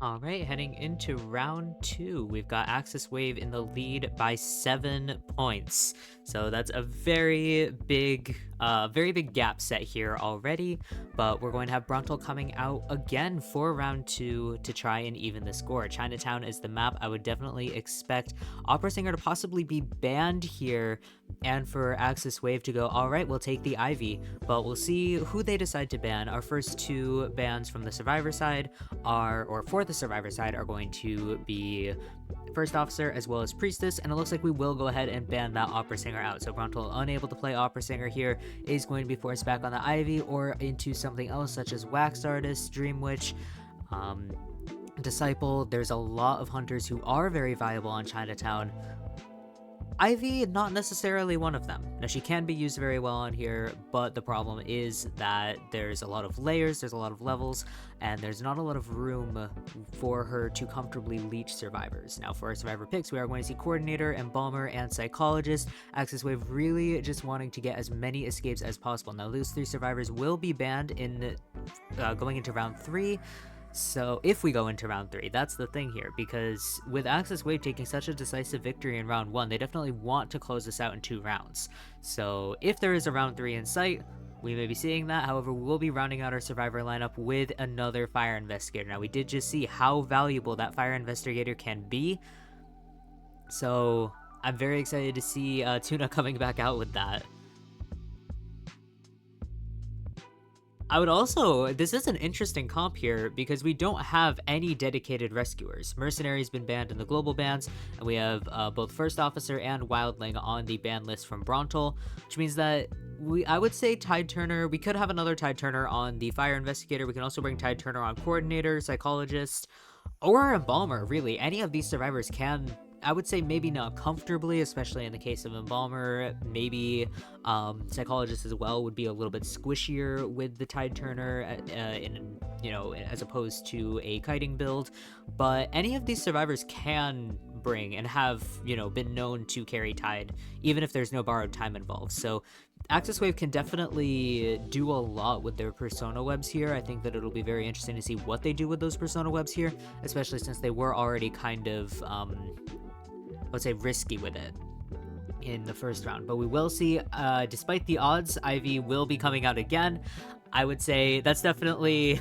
All right, heading into round two, we've got Axis Wave in the lead by 7 points. So that's a very big gap set here already. But we're going to have Bruntel coming out again for round two to try and even the score. Chinatown is the map. I would definitely expect Opera Singer to possibly be banned here, and for Axis Wave to go, all right, we'll take the Ivy, but we'll see who they decide to ban. Our first two bans from the Survivor side for the Survivor side, are going to be First Officer as well as Priestess, and it looks like we will go ahead and ban that Opera Singer out. So Brontel, unable to play Opera Singer here, is going to be forced back on the Ivy or into something else such as Wax Artist, Dream Witch, Disciple. There's a lot of hunters who are very viable on Chinatown. Ivy, not necessarily one of them. Now, she can be used very well on here, but the problem is that there's a lot of layers, there's a lot of levels, and there's not a lot of room for her to comfortably leech survivors. Now, for our survivor picks, we are going to see Coordinator, Embalmer, and Psychologist. Axis Wave really just wanting to get as many escapes as possible. Now, those three survivors will be banned in going into round 3. So if we go into round 3, that's the thing here, because with Axis Wave taking such a decisive victory in round 1, they definitely want to close this out in 2 rounds. So if there is a round 3 in sight, we may be seeing that. However, we will be rounding out our survivor lineup with another Fire Investigator. Now, we did just see how valuable that Fire Investigator can be, so I'm very excited to see Tuna coming back out with that. I would also, this is an interesting comp here because we don't have any dedicated rescuers. Mercenary's been banned in the global bans, and we have both First Officer and Wildling on the ban list from Brontel, which means that I would say Tide Turner, we could have another Tide Turner on the Fire Investigator. We can also bring Tide Turner on Coordinator, Psychologist, or Embalmer, really. Any of these survivors can, I would say, maybe not comfortably, especially in the case of Embalmer. Maybe Psychologist as well would be a little bit squishier with the Tide Turner as opposed to a kiting build. But any of these survivors can bring and have, been known to carry Tide, even if there's no borrowed time involved. So Axis Wave can definitely do a lot with their persona webs here. I think that it'll be very interesting to see what they do with those persona webs here, especially since they were already kind of let's say risky with it in the first round. But we will see, despite the odds, Ivy will be coming out again. I would say that's definitely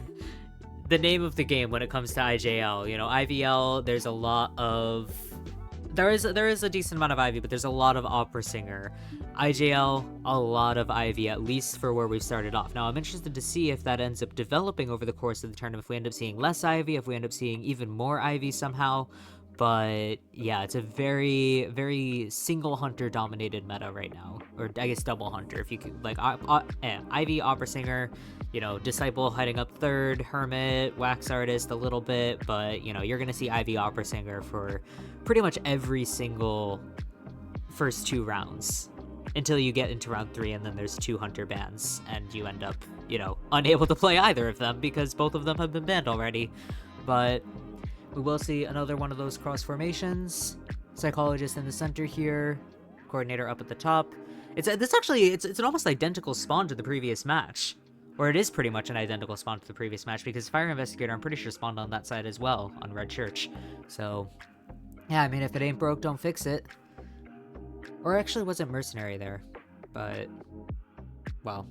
the name of the game when it comes to IJL. IVL, there's a lot of, there is a decent amount of Ivy, but there's a lot of Opera Singer. IJL, a lot of Ivy, at least for where we started off. Now, I'm interested to see if that ends up developing over the course of the tournament, if we end up seeing less Ivy, if we end up seeing even more Ivy somehow. But yeah, it's a very, very single hunter dominated meta right now, or I guess double hunter, if you could, like Ivy, Opera Singer, Disciple hiding up third, Hermit, Wax Artist a little bit, but you're gonna see Ivy, Opera Singer for pretty much every single first 2 rounds until you get into round 3, and then there's 2 hunter bans, and you end up, unable to play either of them because both of them have been banned already. But we will see another one of those cross formations. Psychologist in the center here, Coordinator up at the top. It's an almost identical spawn to the previous match, or it is pretty much an identical spawn to the previous match, because Fire Investigator, I'm pretty sure, spawned on that side as well on Red Church. So yeah, I mean, if it ain't broke, don't fix it. Or actually, wasn't Mercenary there, but well.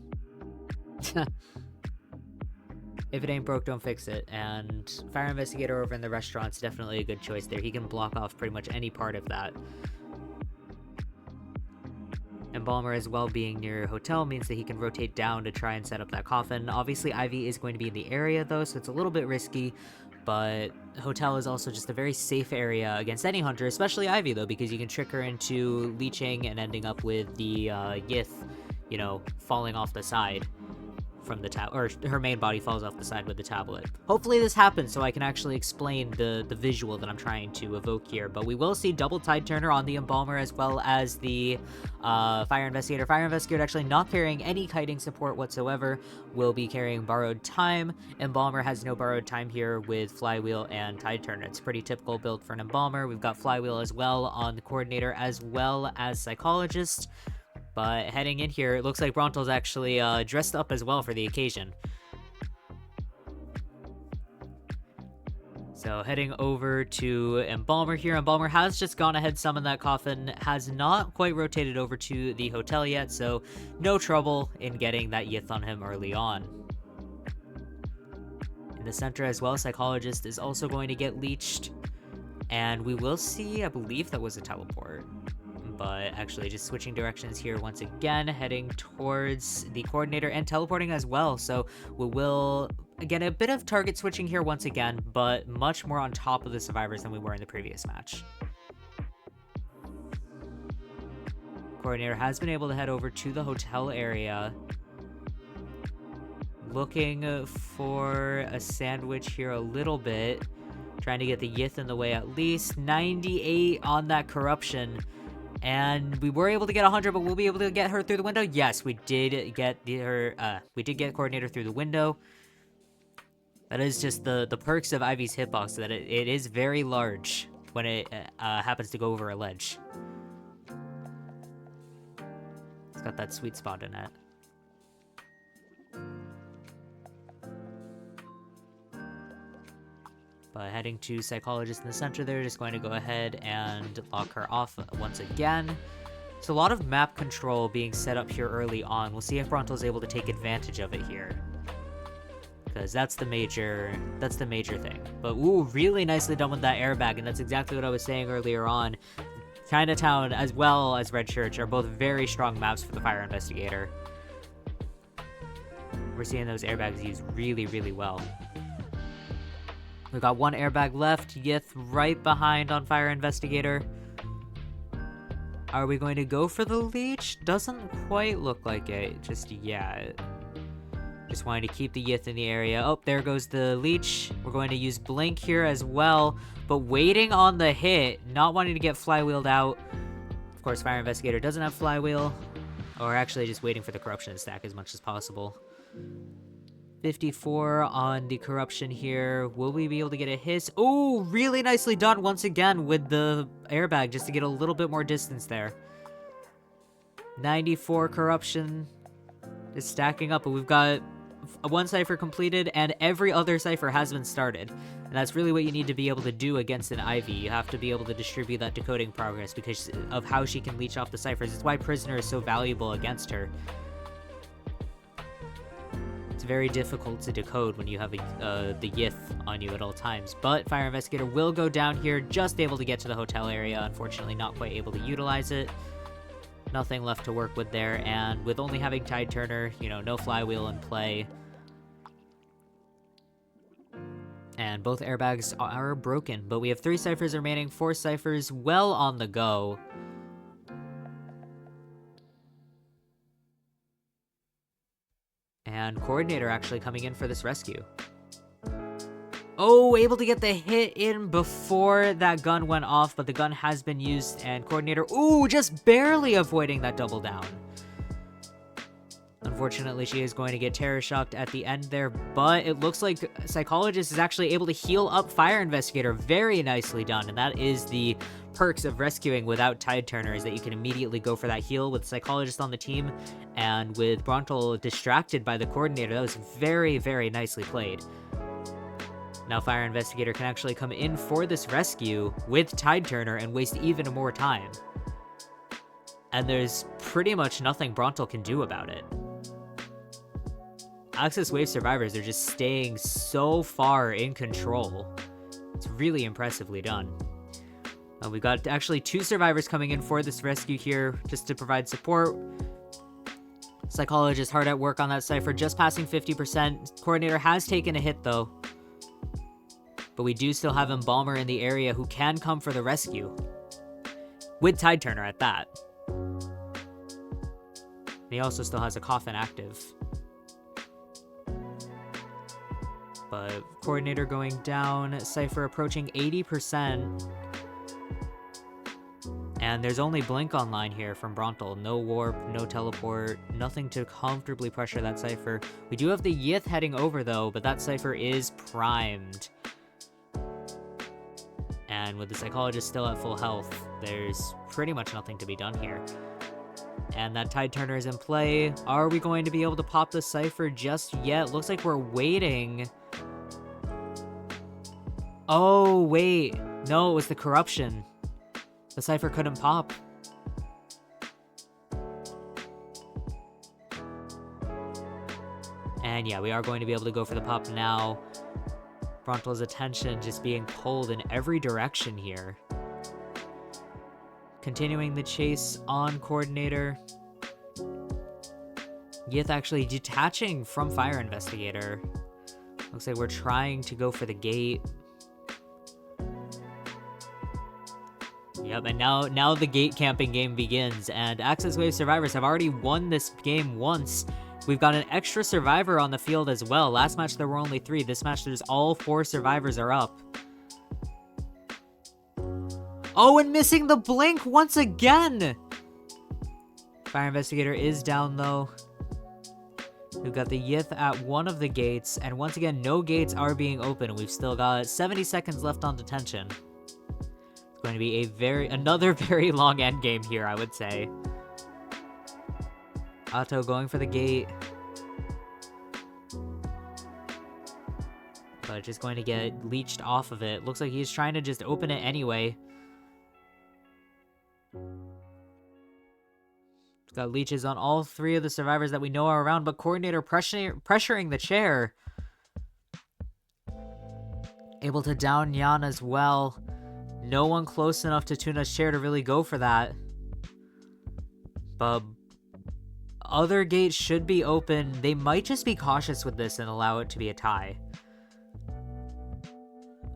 If it ain't broke, don't fix it. And Fire Investigator over in the restaurant's definitely a good choice there. He can block off pretty much any part of that. Embalmer as well being near hotel means that he can rotate down to try and set up that coffin. Obviously, Ivy is going to be in the area though, so it's a little bit risky. But hotel is also just a very safe area against any hunter, especially Ivy though, because you can trick her into leeching and ending up with the Yith, falling off the side from the or her main body falls off the side with the tablet. Hopefully this happens so I can actually explain the visual that I'm trying to evoke here. But we will see double Tide Turner on the Embalmer as well as the Fire Investigator. Fire Investigator actually not carrying any kiting support whatsoever, will be carrying borrowed time. Embalmer has no borrowed time here with Flywheel and Tide Turner. It's pretty typical build for an Embalmer. We've got Flywheel as well on the Coordinator as well as Psychologist. But heading in here, it looks like Brontel's actually dressed up as well for the occasion. So heading over to Embalmer here. Embalmer has just gone ahead, summoned that coffin, has not quite rotated over to the hotel yet, so no trouble in getting that Yith on him early on. In the center as well, Psychologist is also going to get leeched, and we will see, I believe that was a teleport, but actually just switching directions here once again, heading towards the Coordinator and teleporting as well, so we will again a bit of target switching here once again, but much more on top of the survivors than we were in the previous match. Coordinator has been able to head over to the hotel area, looking for a sandwich here a little bit, trying to get the Yith in the way at least. 98 on that corruption, and we were able to get 100, but we'll be able to get her through the window. Yes, we did get we did get Coordinator through the window. That is just the perks of Ivy's hitbox, that it is very large when it happens to go over a ledge. It's got that sweet spot in it. But heading to Psychologist in the center there, just going to go ahead and lock her off once again. So a lot of map control being set up here early on. We'll see if Bronto's able to take advantage of it here, because that's the major thing. But ooh, really nicely done with that airbag, and that's exactly what I was saying earlier on. Chinatown as well as Red Church are both very strong maps for the Fire Investigator. We're seeing those airbags used really, really well. We've got one airbag left, Yith right behind on Fire Investigator. Are we going to go for the leech? Doesn't quite look like it just yet. Just wanting to keep the Yith in the area. Oh, there goes the leech. We're going to use Blink here as well, but waiting on the hit, not wanting to get flywheeled out. Of course, Fire Investigator doesn't have flywheel, or actually just waiting for the corruption to stack as much as possible. 54 on the corruption here. Will we be able to get a hiss? Oh, really nicely done once again with the airbag, just to get a little bit more distance there. 94 corruption is stacking up, but we've got one cipher completed, and every other cipher has been started. And that's really what you need to be able to do against an Ivy. You have to be able to distribute that decoding progress because of how she can leech off the ciphers. It's why Prisoner is so valuable against her. It's very difficult to decode when you have the Yith on you at all times. But Fire Investigator will go down here, just able to get to the hotel area. Unfortunately, not quite able to utilize it. Nothing left to work with there, and with only having Tide Turner, you know, no flywheel in play. And both airbags are broken, but we have 3 ciphers remaining, 4 ciphers well on the go. And Coordinator actually coming in for this rescue. Oh, able to get the hit in before that gun went off, but the gun has been used, and Coordinator, ooh, just barely avoiding that double down. Unfortunately, she is going to get terror shocked at the end there, but it looks like Psychologist is actually able to heal up Fire Investigator. Very nicely done, and that is the perks of rescuing without Tide Turner, is that you can immediately go for that heal with Psychologist on the team, and with Bronto distracted by the Coordinator. That was very, very nicely played. Now Fire Investigator can actually come in for this rescue with Tide Turner and waste even more time. And there's pretty much nothing Bronto can do about it. AXIZ Wave survivors are just staying so far in control. It's really impressively done. We got actually 2 survivors coming in for this rescue here, just to provide support. Psychologist hard at work on that cipher, just passing 50%. Coordinator has taken a hit though. But we do still have Embalmer in the area who can come for the rescue. With Tide Turner at that. He also still has a coffin active. But Coordinator going down, Cypher approaching 80%. And there's only Blink online here from Bronto. No warp, no teleport, nothing to comfortably pressure that Cypher. We do have the Yith heading over though, but that Cypher is primed. And with the Psychologist still at full health, there's pretty much nothing to be done here. And that Tide Turner is in play. Are we going to be able to pop the Cypher just yet? Looks like we're waiting. Oh, wait. No, it was the corruption. The cipher couldn't pop. And yeah, we are going to be able to go for the pop now. Frontal's attention just being pulled in every direction here. Continuing the chase on Coordinator. Yith actually detaching from Fire Investigator. Looks like we're trying to go for the gate. Yep, and now the gate camping game begins, and AXIZ Wave survivors have already won this game once. We've got an extra survivor on the field as well. Last match there were only 3. This match there's all 4 survivors are up. Oh, and missing the blink once again! Fire Investigator is down though. We've got the Yith at one of the gates, and once again, no gates are being open. We've still got 70 seconds left on detention. It's going to be another very long end game here, I would say. Otto going for the gate. But just going to get leeched off of it. Looks like he's trying to just open it anyway. Got leeches on all 3 of the survivors that we know are around, but Coordinator pressuring the chair. Able to down Yan as well. No one close enough to Tuna's chair to really go for that. But other gates should be open. They might just be cautious with this and allow it to be a tie.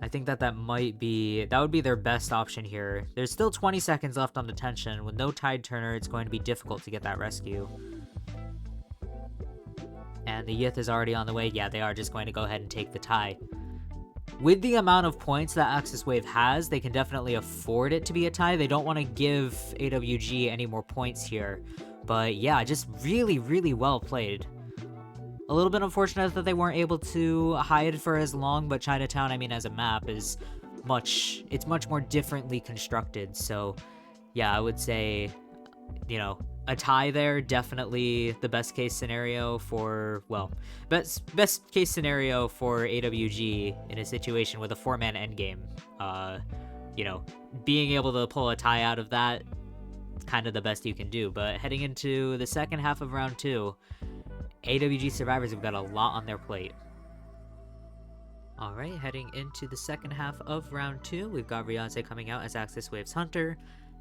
I think that would be their best option here. There's still 20 seconds left on detention. With no tide turner, it's going to be difficult to get that rescue. And the Yith is already on the way. Yeah, they are just going to go ahead and take the tie. With the amount of points that AXIZ Wave has, they can definitely afford it to be a tie. They don't want to give AWG any more points here. But yeah, just really, really well played. A little bit unfortunate that they weren't able to hide for as long, but Chinatown, I mean, as a map is much more differently constructed. So yeah, I would say, you know, a tie there, definitely the best case scenario for, well, best case scenario for AWG in a situation with a 4-man endgame. You know, being able to pull a tie out of that, kind of the best you can do. But heading into the second half of round 2, AWG survivors have got a lot on their plate. Alright, heading into the second half of round 2, we've got Ryuanze coming out as AXIZ Wave's Hunter,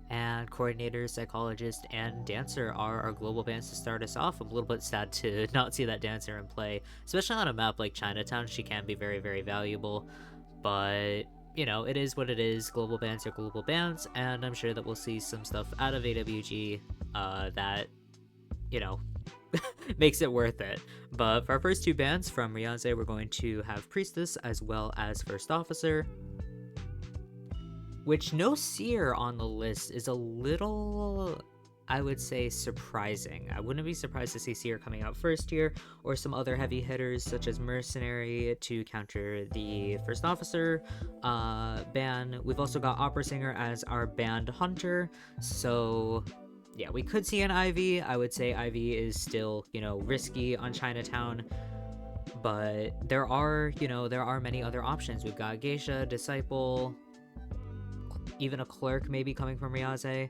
and Coordinator, Psychologist, and Dancer are our global bans to start us off. I'm a little bit sad to not see that Dancer in play, especially on a map like Chinatown. She can be very, very valuable, but you know, it is what it is. Global bans are global bans, and I'm sure that we'll see some stuff out of AWG that, you know, makes it worth it. But for our first 2 bans from Ryuanze, we're going to have Priestess as well as First Officer, which no Seer on the list is a little, I would say, surprising. I wouldn't be surprised to see Seer coming out first here, or some other heavy hitters such as Mercenary to counter the First Officer ban. We've also got Opera Singer as our banned Hunter, so yeah, we could see an Ivy. I would say Ivy is still, you know, risky on Chinatown, but there are many other options. We've got Geisha, Disciple, even a Clerk maybe coming from Ryuanze.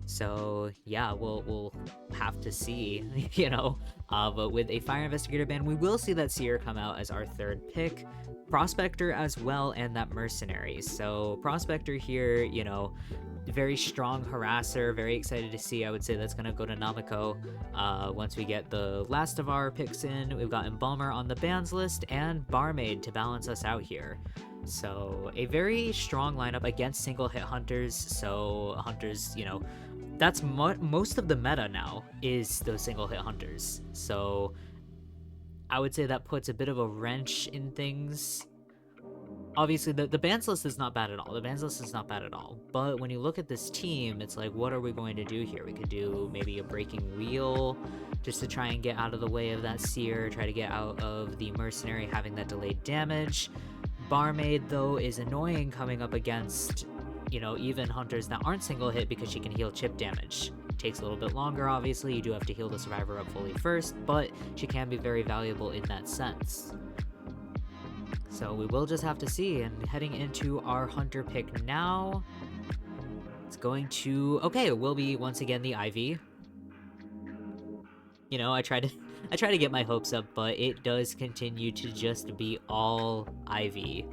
So yeah, we'll have to see, you know. But with a Fire Investigator ban, we will see that Seer come out as our 3rd pick, Prospector as well, and that Mercenary. So Prospector here, you know, very strong harasser, very excited to see. I would say that's going to go to Namiko once we get the last of our picks in. We've got Embalmer on the bans list and Barmaid to balance us out here. So a very strong lineup against single hit hunters. So hunters, you know, that's most of the meta now is those single hit hunters. So I would say that puts a bit of a wrench in things. Obviously, the bans list is not bad at all. The bans list is not bad at all. But when you look at this team, it's like, what are we going to do here? We could do maybe a Breaking Wheel just to try and get out of the way of that Seer, try to get out of the Mercenary having that delayed damage. Barmaid, though, is annoying coming up against, you know, even hunters that aren't single hit because she can heal chip damage. Takes a little bit longer, obviously. You do have to heal the survivor up fully first, but she can be very valuable in that sense. So we will just have to see. And heading into our hunter pick now, it's going to, okay, it will be once again the Ivy. You know, I try to get my hopes up, but it does continue to just be all Ivy.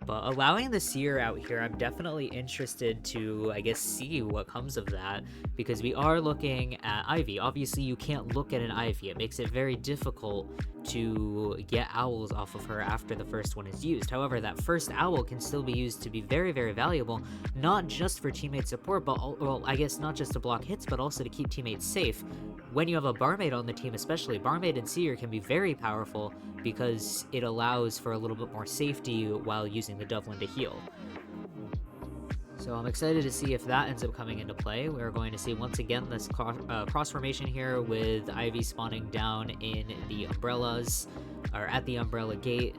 But allowing the Seer out here, I'm definitely interested to, I guess, see what comes of that, because we are looking at Ivy. Obviously, you can't look at an Ivy. It makes it very difficult to get owls off of her after the first one is used. However, that first owl can still be used to be very, very valuable, not just for teammate support, but, well, I guess not just to block hits, but also to keep teammates safe. When you have a barmaid on the team especially, barmaid and Seer can be very powerful because it allows for a little bit more safety while using the Dublin to heal. So I'm excited to see if that ends up coming into play. We're going to see once again this cross formation here with Ivy spawning down in the umbrellas, or at the umbrella gate.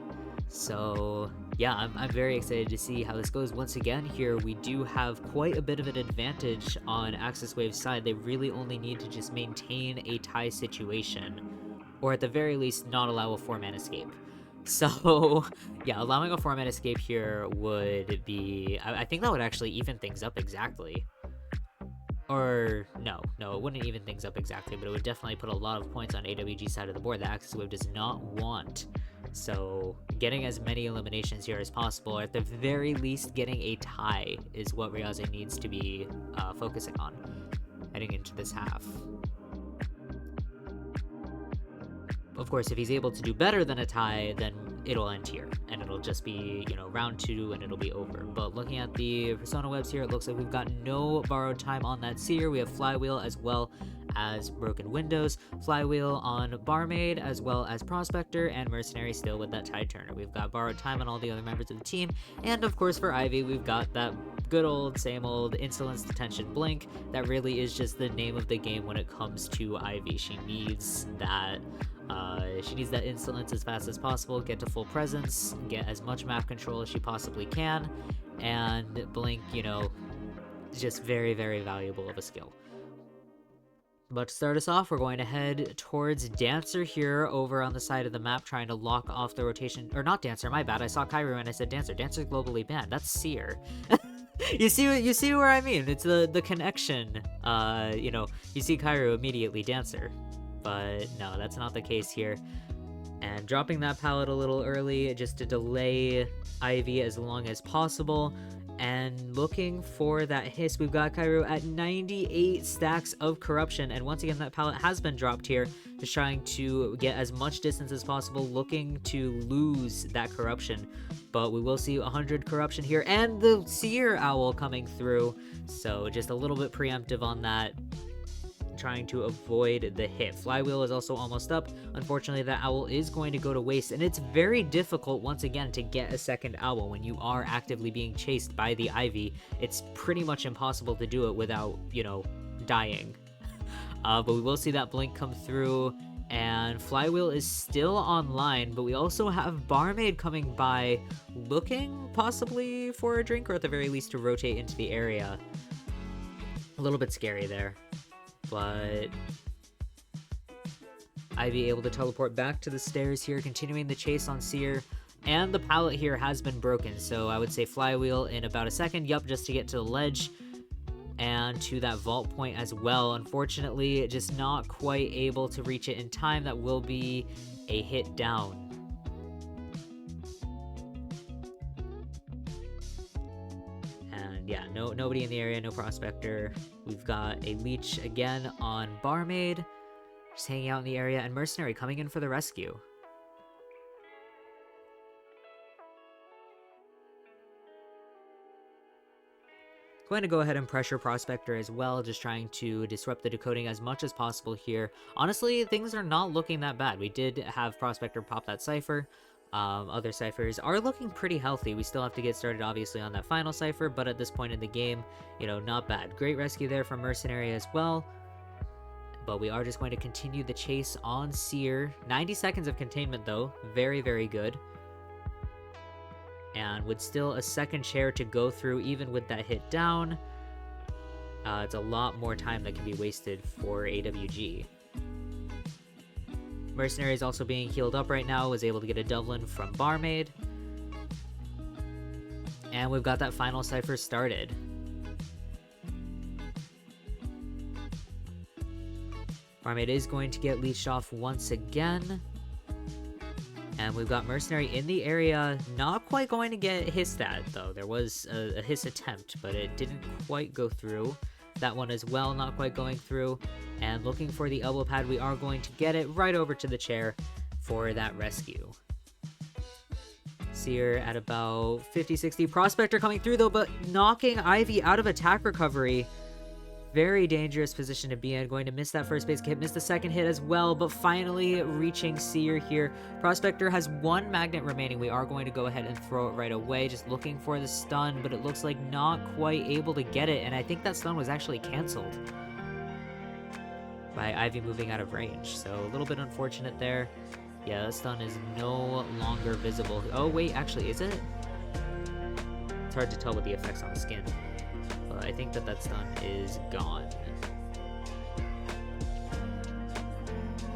So yeah, I'm very excited to see how this goes. Once again here, we do have quite a bit of an advantage on AXIZ Wave's side. They really only need to just maintain a tie situation, or at the very least not allow a 4-man escape. So yeah, allowing a 4-man escape here would be, I think that would actually even things up exactly. Or no, it wouldn't even things up exactly, but it would definitely put a lot of points on AWG side of the board that AXIZ Wave does not want. So getting as many eliminations here as possible, or at the very least getting a tie, is what Ryaze needs to be focusing on heading into this half. Of course, if he's able to do better than a tie, then it'll end here, and it'll just be, you know, round 2, and it'll be over. But looking at the Persona webs here, it looks like we've got no borrowed time on that Seer. We have Flywheel as well as Broken Windows, Flywheel on Barmaid, as well as Prospector, and Mercenary still with that Tide Turner. We've got borrowed time on all the other members of the team, and of course for Ivy, we've got that good old, same old Insolence Detention Blink. That really is just the name of the game when it comes to Ivy. She needs that insolence as fast as possible, get to full presence, get as much map control as she possibly can, and Blink, you know, just very, very valuable of a skill. But to start us off, we're going to head towards Dancer here over on the side of the map, trying to lock off the rotation, or not Dancer, my bad, I saw Kairu and I said Dancer. Dancer's globally banned, that's Seer. You see where I mean? It's the connection, you know, you see Kairu immediately, Dancer. But no, that's not the case here. And dropping that pallet a little early just to delay Ivy as long as possible. And looking for that hiss, we've got Kairu at 98 stacks of corruption. And once again, that pallet has been dropped here, just trying to get as much distance as possible, looking to lose that corruption. But we will see 100 corruption here, and the Seer Owl coming through. So just a little bit preemptive on that, trying to avoid the hit. Flywheel is also almost up. Unfortunately, that owl is going to go to waste, and it's very difficult once again to get a second owl when you are actively being chased by the Ivy. It's pretty much impossible to do it without, you know, dying. But we will see that blink come through, and Flywheel is still online, but we also have Barmaid coming by, looking possibly for a drink, or at the very least to rotate into the area. A little bit scary there. But Ivy able to teleport back to the stairs here, continuing the chase on Seer, and the pallet here has been broken, so I would say Flywheel in about a second, yup, just to get to the ledge and to that vault point as well. Unfortunately, just not quite able to reach it in time. That will be a hit down. Yeah, nobody in the area, no Prospector. We've got a Leech again on Barmaid, just hanging out in the area, and Mercenary coming in for the rescue. Going to go ahead and pressure Prospector as well, just trying to disrupt the decoding as much as possible here. Honestly, things are not looking that bad. We did have Prospector pop that Cypher. Other ciphers are looking pretty healthy. We still have to get started obviously on that final cipher, but at this point in the game, you know, not bad. Great rescue there from Mercenary as well. But we are just going to continue the chase on Seer. 90 seconds of containment though, very, very good. And with still a second chair to go through even with that hit down, it's a lot more time that can be wasted for AWG. Mercenary is also being healed up right now, was able to get a Dublin from Barmaid. And we've got that final cipher started. Barmaid is going to get leashed off once again. And we've got Mercenary in the area, not quite going to get hissed at, though. There was a hiss attempt, but it didn't quite go through. That one as well, not quite going through. And looking for the elbow pad, we are going to get it right over to the chair for that rescue. Seer at about 50-60. Prospector coming through, though, but knocking Ivy out of attack recovery. Very dangerous position to be in. Going to miss that first base hit, miss the second hit as well, but finally reaching Seer here. Prospector has one magnet remaining. We are going to go ahead and throw it right away, just looking for the stun, but it looks like not quite able to get it, and I think that stun was actually canceled by Ivy moving out of range, so a little bit unfortunate there. Yeah, that stun is no longer visible. Oh wait, actually, is it? It's hard to tell with the effects on the skin. I think that stun is gone.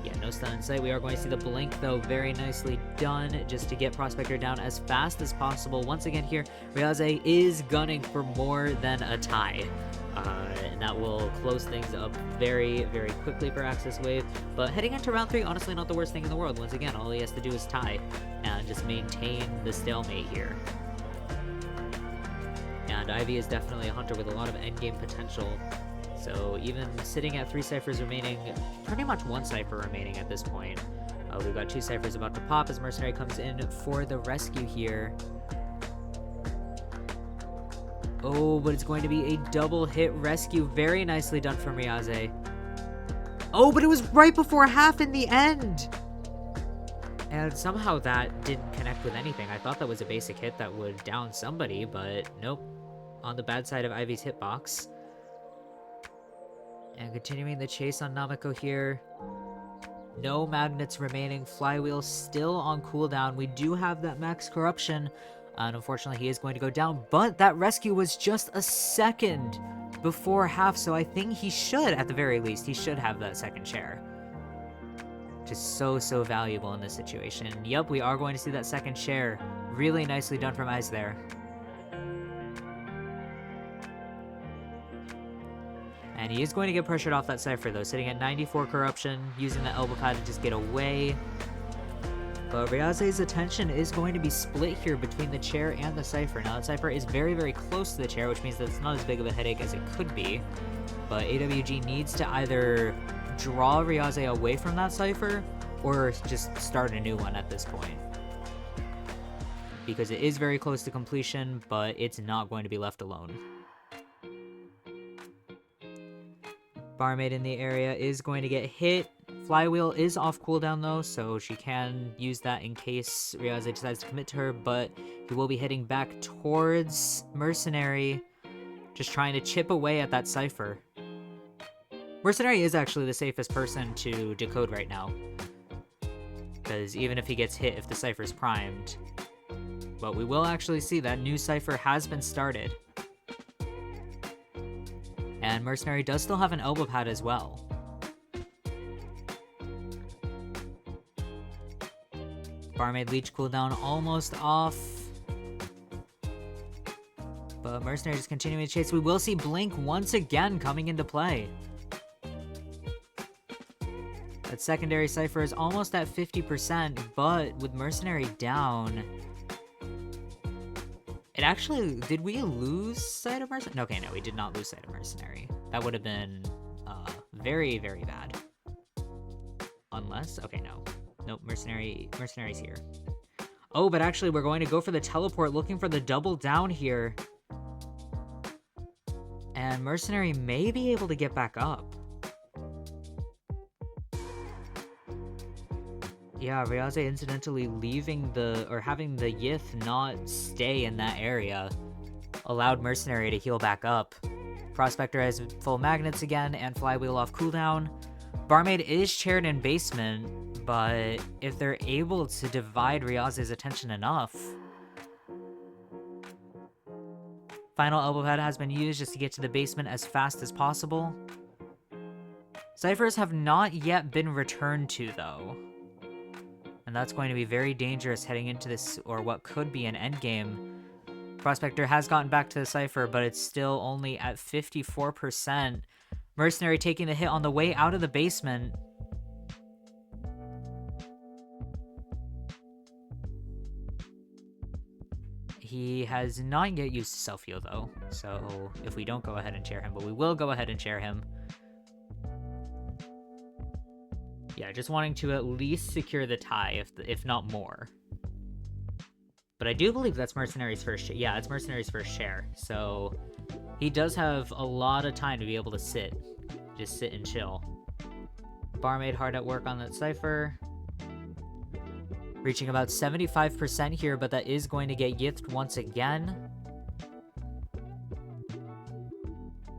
Yeah, no stun in sight. We are going to see the blink, though. Very nicely done, just to get Prospector down as fast as possible. Once again here, Ryaze is gunning for more than a tie. And that will close things up very, very quickly for AXIZ Wave. But heading into round 3, honestly not the worst thing in the world. Once again, all he has to do is tie and just maintain the stalemate here. And Ivy is definitely a hunter with a lot of endgame potential. So even sitting at 3 ciphers remaining, pretty much 1 cipher remaining at this point. We've got 2 ciphers about to pop as Mercenary comes in for the rescue here. Oh, but it's going to be a double hit rescue. Very nicely done from Ryaze. Oh, but it was right before half in the end! And somehow that didn't connect with anything. I thought that was a basic hit that would down somebody, but nope. On the bad side of Ivy's hitbox. And continuing the chase on Namiko here. No magnets remaining. Flywheel still on cooldown. We do have that max corruption. And unfortunately, he is going to go down. But that rescue was just a second before half. So I think he should, at the very least, he should have that second share. Just so valuable in this situation. Yep, we are going to see that second share. Really nicely done from IJL there. And he is going to get pressured off that cipher, though, sitting at 94 corruption, using the elbow pad to just get away. But Ryaze's attention is going to be split here between the chair and the cipher. Now, that cipher is very, very close to the chair, which means that it's not as big of a headache as it could be. But AWG needs to either draw Ryaze away from that cipher or just start a new one at this point. Because it is very close to completion, but it's not going to be left alone. Barmaid in the area is going to get hit. Flywheel is off cooldown though, so she can use that in case Ryaze decides to commit to her, but he will be heading back towards Mercenary, just trying to chip away at that cipher. Mercenary is actually the safest person to decode right now, because even if he gets hit if the cipher's primed. But we will actually see that new cipher has been started. And Mercenary does still have an elbow pad as well. Barmaid leech cooldown almost off. But Mercenary just continuing to chase. We will see Blink once again coming into play. That secondary cipher is almost at 50%, but with Mercenary down... It actually, did we lose sight of Mercenary? Okay, no, we did not lose sight of Mercenary. That would have been very, very bad. Unless, okay, no. Nope, Mercenary's here. Oh, but actually, we're going to go for the teleport, looking for the double down here. And Mercenary may be able to get back up. Yeah, Ryaze incidentally leaving having the Yith not stay in that area allowed Mercenary to heal back up. Prospector has full magnets again and Flywheel off cooldown. Barmaid is chaired in basement, but if they're able to divide Ryaze's attention enough... Final elbow pad has been used just to get to the basement as fast as possible. Ciphers have not yet been returned to, though. And that's going to be very dangerous heading into this, or what could be an endgame. Prospector has gotten back to the Cypher, but it's still only at 54%. Mercenary taking the hit on the way out of the basement. He has not yet used self-heal, though, so if we don't go ahead and chair him, but we will go ahead and chair him. Yeah, just wanting to at least secure the tie, if not more. But I do believe that's Mercenary's first share. Yeah, it's Mercenary's first share, so he does have a lot of time to be able to sit. Just sit and chill. Barmaid hard at work on that Cypher. Reaching about 75% here, but that is going to get yiffed once again.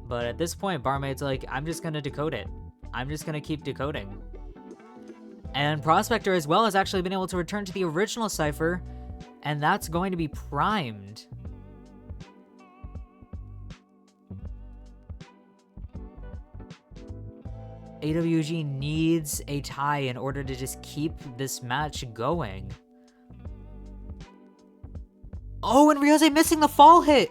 But at this point, Barmaid's like, I'm just going to decode it. I'm just going to keep decoding. And Prospector as well has actually been able to return to the original Cypher, and that's going to be primed. AWG needs a tie in order to just keep this match going. Oh, and Ryoze missing the fall hit!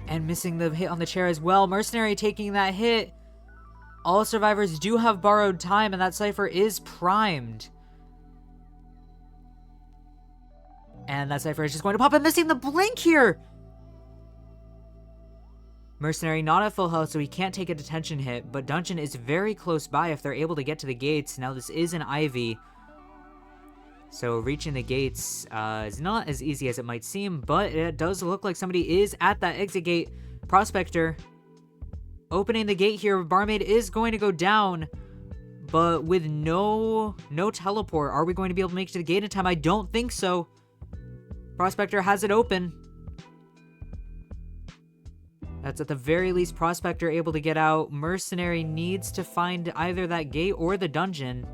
And missing the hit on the chair as well. Mercenary taking that hit. All survivors do have borrowed time, and that Cypher is primed. And that Cypher is just going to pop and missing the blink here! Mercenary not at full health, so he can't take a detention hit, but Dungeon is very close by if they're able to get to the gates. Now this is an Ivy, so reaching the gates is not as easy as it might seem, but it does look like somebody is at that exit gate. Prospector opening the gate here. Barmaid is going to go down, but with no teleport, are we going to be able to make it to the gate in time? I don't think so. Prospector has it open. That's at the very least Prospector able to get out. Mercenary needs to find either that gate or the dungeon.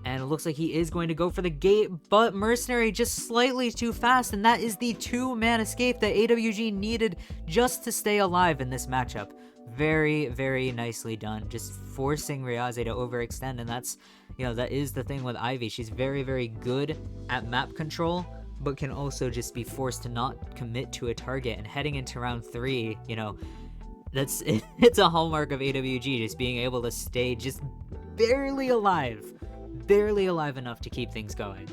And it looks like he is going to go for the gate, but Mercenary just slightly too fast, and that is the 2-man escape that AWG needed just to stay alive in this matchup. Very, very nicely done. Just forcing Ryoze to overextend, and that's, that is the thing with Ivy. She's very, very good at map control, but can also just be forced to not commit to a target. And heading into round 3, it's a hallmark of AWG, just being able to stay just barely alive enough to keep things going.